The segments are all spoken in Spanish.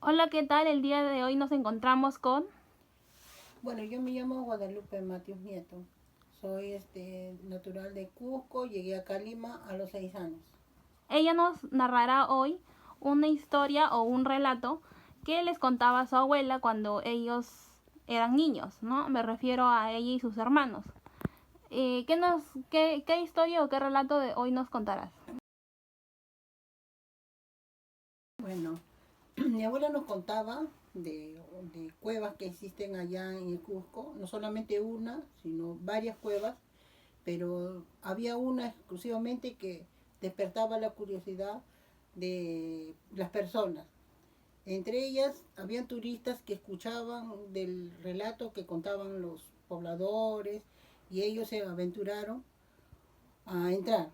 Hola, ¿qué tal? El día de hoy nos encontramos con... Bueno, yo me llamo Guadalupe Matius Nieto. Soy natural de Cusco, llegué acá a Lima a los 6 años. Ella nos narrará hoy una historia o un relato que les contaba su abuela cuando ellos eran niños, ¿no? Me refiero a ella y sus hermanos. ¿Qué historia o qué relato de hoy nos contarás? Bueno, mi abuela nos contaba de cuevas que existen allá en el Cusco, no solamente una, sino varias cuevas, pero había una exclusivamente que despertaba la curiosidad de las personas. Entre ellas, habían turistas que escuchaban del relato que contaban los pobladores y ellos se aventuraron a entrar.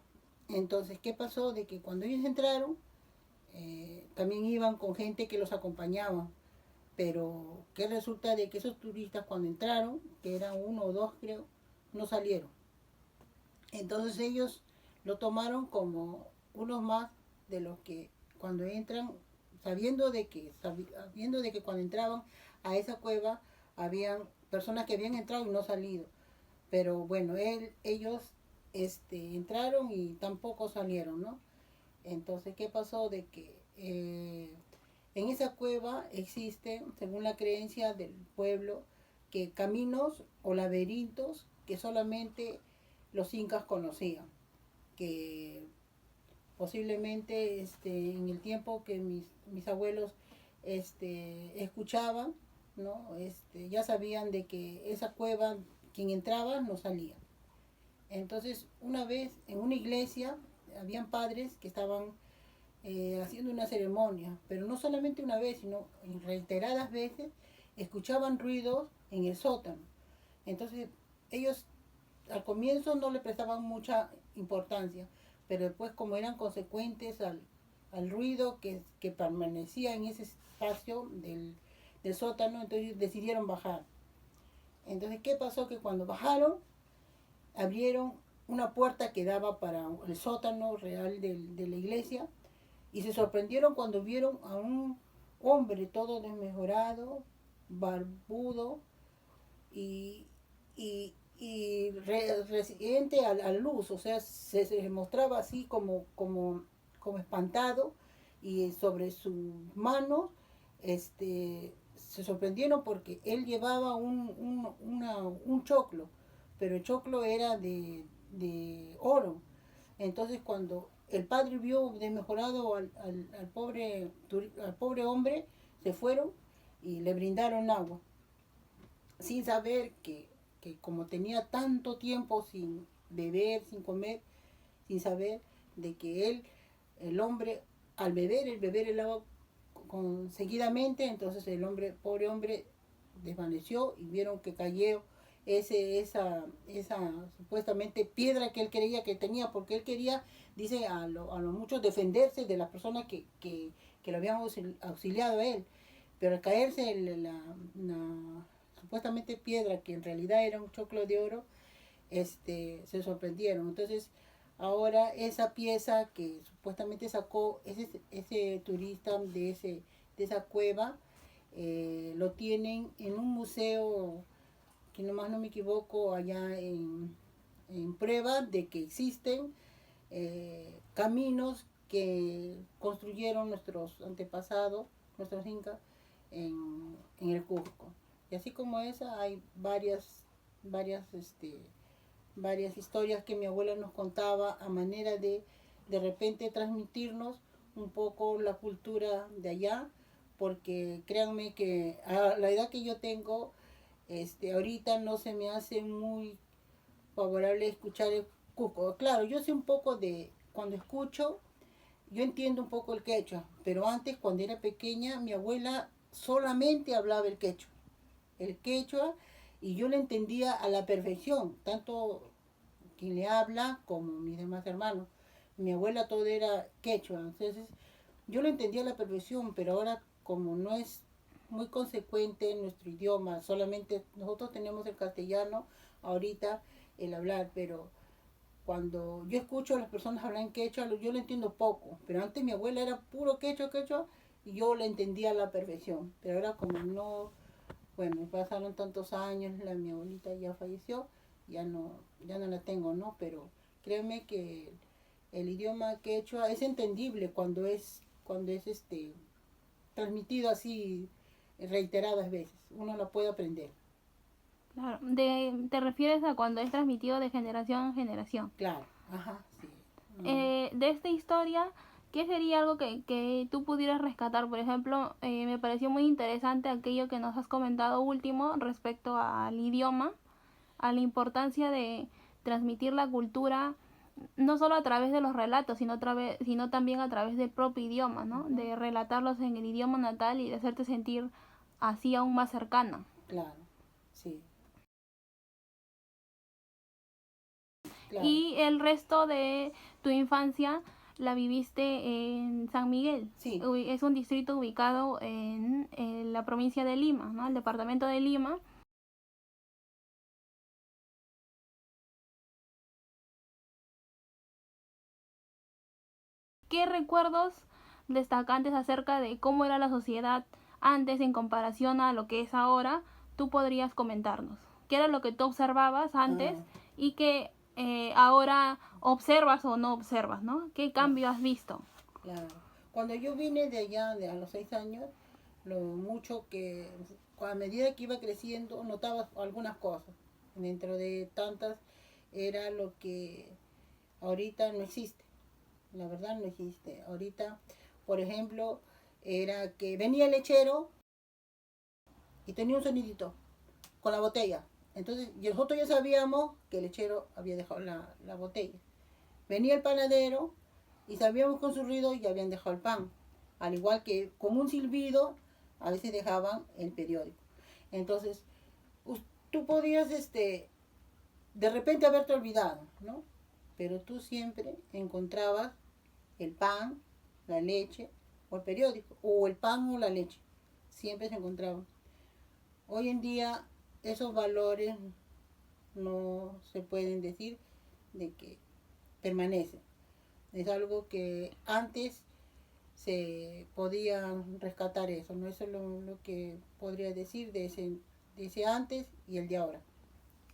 Entonces, ¿qué pasó? De que cuando ellos entraron, también iban con gente que los acompañaba. Pero, ¿qué resulta de que esos turistas cuando entraron, que eran uno o dos creo, no salieron? Entonces ellos lo tomaron como unos más de los que cuando entran, sabiendo de que cuando entraban a esa cueva habían personas que habían entrado y no salido. Pero bueno, ellos entraron y tampoco salieron, ¿no? Entonces, ¿qué pasó? De que en esa cueva existen, según la creencia del pueblo, que caminos o laberintos que solamente los incas conocían, que posiblemente en el tiempo que mis abuelos escuchaban, ¿no? Ya sabían de que esa cueva, quien entraba no salía. Entonces, una vez en una iglesia, habían padres que estaban haciendo una ceremonia, pero no solamente una vez, sino en reiteradas veces, escuchaban ruidos en el sótano. Entonces, ellos al comienzo no le prestaban mucha importancia, pero después como eran consecuentes al ruido que permanecía en ese espacio del sótano, entonces decidieron bajar. Entonces, ¿qué pasó? Que cuando bajaron, abrieron una puerta que daba para el sótano real de la iglesia y se sorprendieron cuando vieron a un hombre todo desmejorado, barbudo y, residente a la luz, o sea, se mostraba así como espantado y sobre sus manos se sorprendieron porque él llevaba un choclo, pero el choclo era de oro. Entonces cuando el padre vio desmejorado al pobre hombre, se fueron y le brindaron agua sin saber que como tenía tanto tiempo sin beber, sin comer, sin saber de que el hombre, al beber el agua seguidamente, entonces pobre hombre, desvaneció y vieron que cayó esa supuestamente piedra que él creía que tenía, porque él quería, dice a lo mucho, defenderse de las personas que lo habían auxiliado a él. Pero al caerse la supuestamente piedra, que en realidad era un choclo de oro, se sorprendieron. Entonces, ahora esa pieza que supuestamente sacó ese turista de esa cueva, lo tienen en un museo, que nomás no me equivoco, allá en prueba de que existen caminos que construyeron nuestros antepasados, nuestros incas, en el Cusco. Y así como esa, hay varias, varias historias que mi abuela nos contaba a manera de repente transmitirnos un poco la cultura de allá, porque créanme que a la edad que yo tengo, ahorita no se me hace muy favorable escuchar el Cusco. Claro, yo sé un poco cuando escucho, yo entiendo un poco el quechua, pero antes cuando era pequeña mi abuela solamente hablaba el quechua, y yo le entendía a la perfección, tanto quien le habla como mis demás hermanos. Mi abuela todo era quechua, entonces yo lo entendía a la perfección, pero ahora como no es muy consecuente en nuestro idioma, solamente nosotros tenemos el castellano ahorita, el hablar, pero cuando yo escucho a las personas hablar en quechua, yo lo entiendo poco, pero antes mi abuela era puro quechua, quechua, y yo la entendía a la perfección, pero ahora como no, bueno, pasaron tantos años, mi abuelita ya falleció, ya no la tengo, ¿no? Pero créeme que el idioma quechua es entendible cuando es transmitido así reiteradas veces, uno lo puede aprender. Claro, te refieres a cuando es transmitido de generación en generación. Claro, ajá, sí. De esta historia, ¿qué sería algo que tú pudieras rescatar? Por ejemplo, me pareció muy interesante aquello que nos has comentado último respecto al idioma, a la importancia de transmitir la cultura no solo a través de los relatos, sino también a través del propio idioma, ¿no? Ujú. De relatarlos en el idioma natal y de hacerte sentir así aún más cercana. Claro, sí, claro, Y el resto de tu infancia la viviste en San Miguel. sí. Es un distrito ubicado en la provincia de Lima, ¿no? El departamento de Lima. ¿Qué recuerdos destacantes acerca de cómo era la sociedad antes en comparación a lo que es ahora tú podrías comentarnos? ¿Qué era lo que tú observabas antes Ah, y que ahora observas o no observas, ¿no? ¿Qué claro, cambio has visto? claro. Cuando yo vine de allá, a los 6 años, lo mucho que, a medida que iba creciendo, notaba algunas cosas. Dentro de tantas, era lo que ahorita no existe. La verdad no existe. Ahorita, por ejemplo, era que venía el lechero y tenía un sonidito con la botella. Entonces, y nosotros ya sabíamos que el lechero había dejado la botella. Venía el panadero y sabíamos con su ruido ya habían dejado el pan. Al igual que con un silbido, a veces dejaban el periódico. Entonces, tú podías de repente haberte olvidado, ¿no? Pero tú siempre encontrabas el pan, la leche o el periódico, o el pan o la leche. Siempre se encontraban. Hoy en día esos valores no se pueden decir de que permanecen. Es algo que antes se podía rescatar eso, ¿no? Eso es lo que podría decir de ese antes y el de ahora.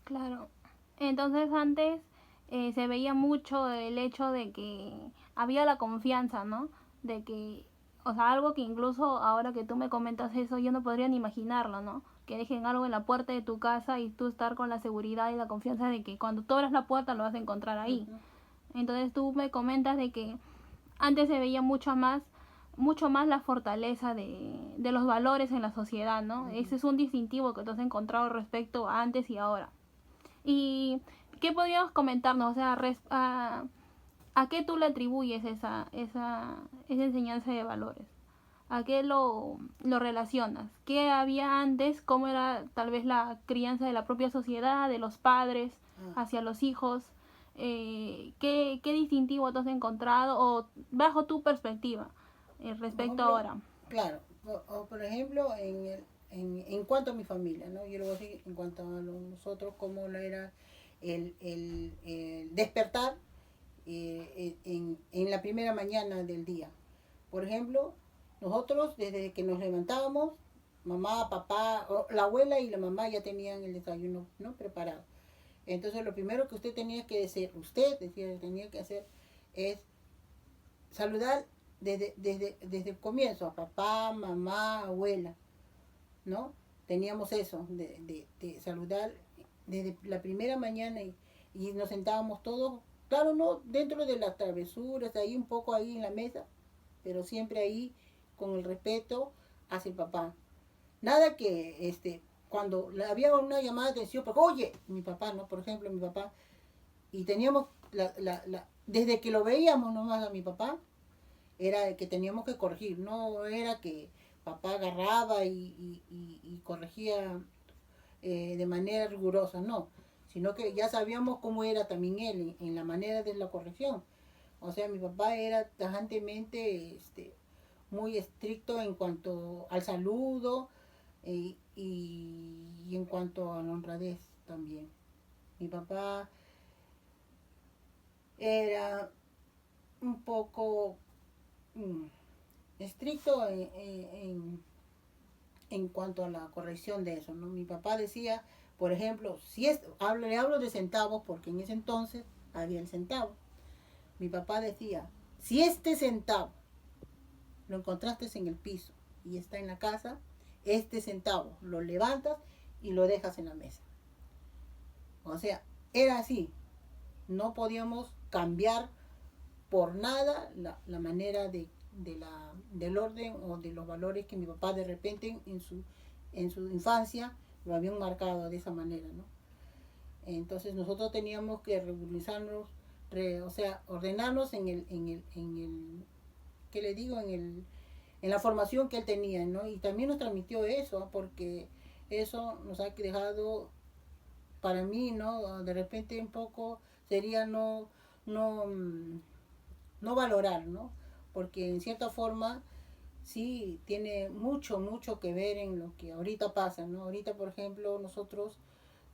Claro. Entonces antes se veía mucho el hecho de que había la confianza, ¿no? De que, o sea, algo que incluso ahora que tú me comentas eso, yo no podría ni imaginarlo, ¿no? Que dejen algo en la puerta de tu casa y tú estar con la seguridad y la confianza de que cuando tú abras la puerta lo vas a encontrar Uh ahí. -huh. Entonces tú me comentas de que antes se veía mucho más la fortaleza de los valores en la sociedad, ¿no? Uh -huh. Ese es un distintivo que tú has encontrado respecto a antes y ahora. ¿Y qué podríamos comentarnos? O sea, ¿a qué tú le atribuyes esa enseñanza de valores? ¿A qué lo relacionas? ¿Qué había antes? ¿Cómo era tal vez la crianza de la propia sociedad, de los padres Ah. hacia los hijos? ¿Qué distintivo tú has encontrado o bajo tu perspectiva Por respecto a ejemplo, ahora? claro, o por ejemplo, en cuanto a mi familia, ¿no? Yo lo voy a decir en cuanto a nosotros, cómo era el despertar en la primera mañana del día. Por ejemplo, nosotros desde que nos levantábamos, mamá, papá, la abuela y la mamá ya tenían el desayuno, ¿no? Preparado. Entonces lo primero que usted tenía que hacer, tenía que hacer es saludar desde el comienzo a papá, mamá, abuela, ¿no? Teníamos eso, de saludar desde la primera mañana y nos sentábamos todos, claro, no dentro de las travesuras, ahí un poco ahí en la mesa, pero siempre ahí con el respeto hacia el papá. Nada que cuando había una llamada de atención, porque oye, mi papá, ¿no? Por ejemplo, mi papá, y teníamos desde que lo veíamos nomás a mi papá, era que teníamos que corregir, no era que papá agarraba y corregía de manera rigurosa, no, sino que ya sabíamos cómo era también él en la manera de la corrección. O sea, mi papá era tajantemente muy estricto en cuanto al saludo y en cuanto a la honradez también. Mi papá era un poco estricto en cuanto a la corrección de eso, ¿no? Mi papá decía, por ejemplo, le hablo de centavos porque en ese entonces había el centavo. Mi papá decía, si este centavo lo encontraste en el piso y está en la casa, este centavo lo levantas y lo dejas en la mesa. O sea, era así. No podíamos cambiar por nada la manera del orden o de los valores que mi papá de repente en su infancia lo habían marcado de esa manera, ¿no? Entonces nosotros teníamos que revolucionarnos, o sea, ordenarnos ¿qué le digo? En la formación que él tenía, ¿no? Y también nos transmitió eso, porque eso nos ha dejado, para mí, ¿no? De repente un poco sería no, no valorar, ¿no? Porque en cierta forma sí tiene mucho que ver en lo que ahorita pasa, ¿no? Ahorita, por ejemplo, nosotros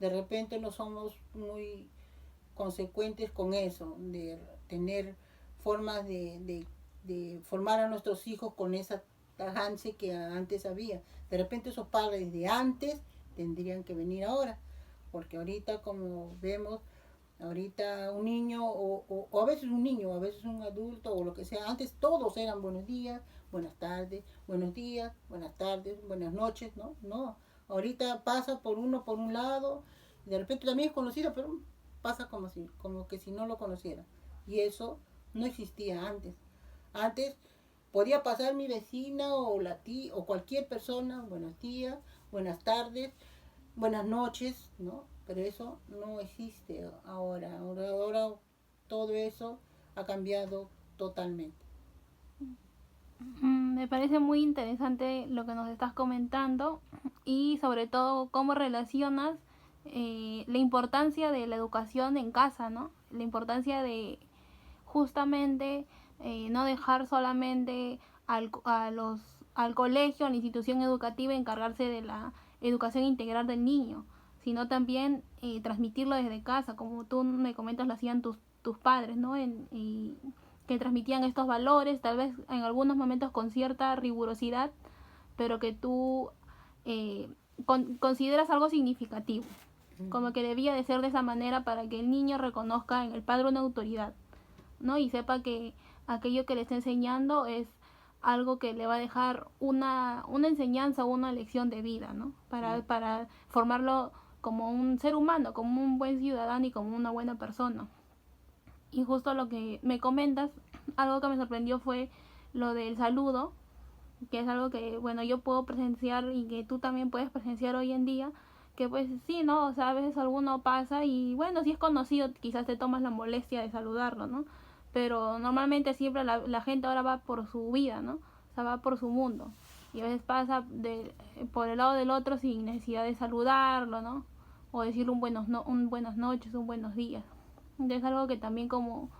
de repente no somos muy consecuentes con eso, de tener formas de formar a nuestros hijos con esa tajancia que antes había. De repente esos padres de antes tendrían que venir ahora, porque ahorita como vemos, ahorita un niño o a veces un niño, a veces un adulto o lo que sea, antes todos eran buenos días, buenas tardes, buenos días, buenas tardes, buenas noches, ¿no? No, ahorita pasa por un lado, de repente también es conocido, pero pasa como que si no lo conociera. Y eso no existía antes. Antes podía pasar mi vecina o la tía o cualquier persona, buenos días, buenas tardes, buenas noches, ¿no? Pero eso no existe ahora. Ahora todo eso ha cambiado totalmente. Me parece muy interesante lo que nos estás comentando y sobre todo cómo relacionas la importancia de la educación en casa, ¿no? La importancia de justamente no dejar solamente al colegio, a la institución educativa encargarse de la educación integral del niño, sino también transmitirlo desde casa, como tú me comentas lo hacían tus padres, ¿no? Y que transmitían estos valores, tal vez en algunos momentos con cierta rigurosidad, pero que tú consideras algo significativo, como que debía de ser de esa manera para que el niño reconozca en el padre una autoridad, ¿no? Y sepa que aquello que le está enseñando es algo que le va a dejar una enseñanza o una lección de vida, ¿no? Para formarlo como un ser humano, como un buen ciudadano y como una buena persona. Y justo lo que me comentas, algo que me sorprendió fue lo del saludo, que es algo que, bueno, yo puedo presenciar y que tú también puedes presenciar hoy en día, que pues sí, ¿no? O sea, a veces alguno pasa y bueno, si es conocido, quizás te tomas la molestia de saludarlo, ¿no? Pero normalmente siempre la gente ahora va por su vida, ¿no? O sea, va por su mundo. Y a veces pasa por el lado del otro sin necesidad de saludarlo, ¿no? O decirle un buenas noches, un buenos días. Es algo que también como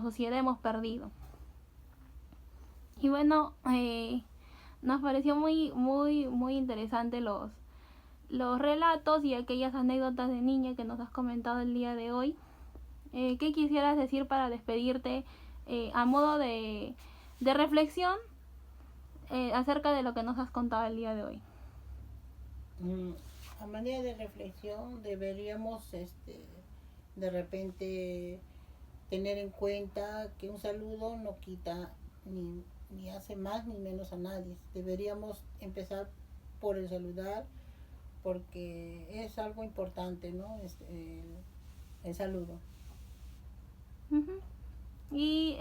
sociedad hemos perdido. Y bueno, nos pareció muy interesante los relatos y aquellas anécdotas de niña que nos has comentado el día de hoy. ¿Qué quisieras decir para despedirte a modo de reflexión acerca de lo que nos has contado el día de hoy? A manera de reflexión deberíamos de repente tener en cuenta que un saludo no quita ni hace más ni menos a nadie. Deberíamos empezar por el saludar porque es algo importante, ¿no? El saludo. Uh-huh. Y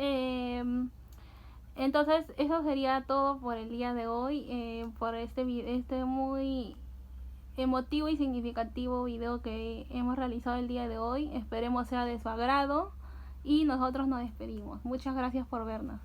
entonces eso sería todo por el día de hoy, por este muy emotivo y significativo video que hemos realizado el día de hoy. Esperemos sea de su agrado y nosotros nos despedimos. Muchas gracias por vernos.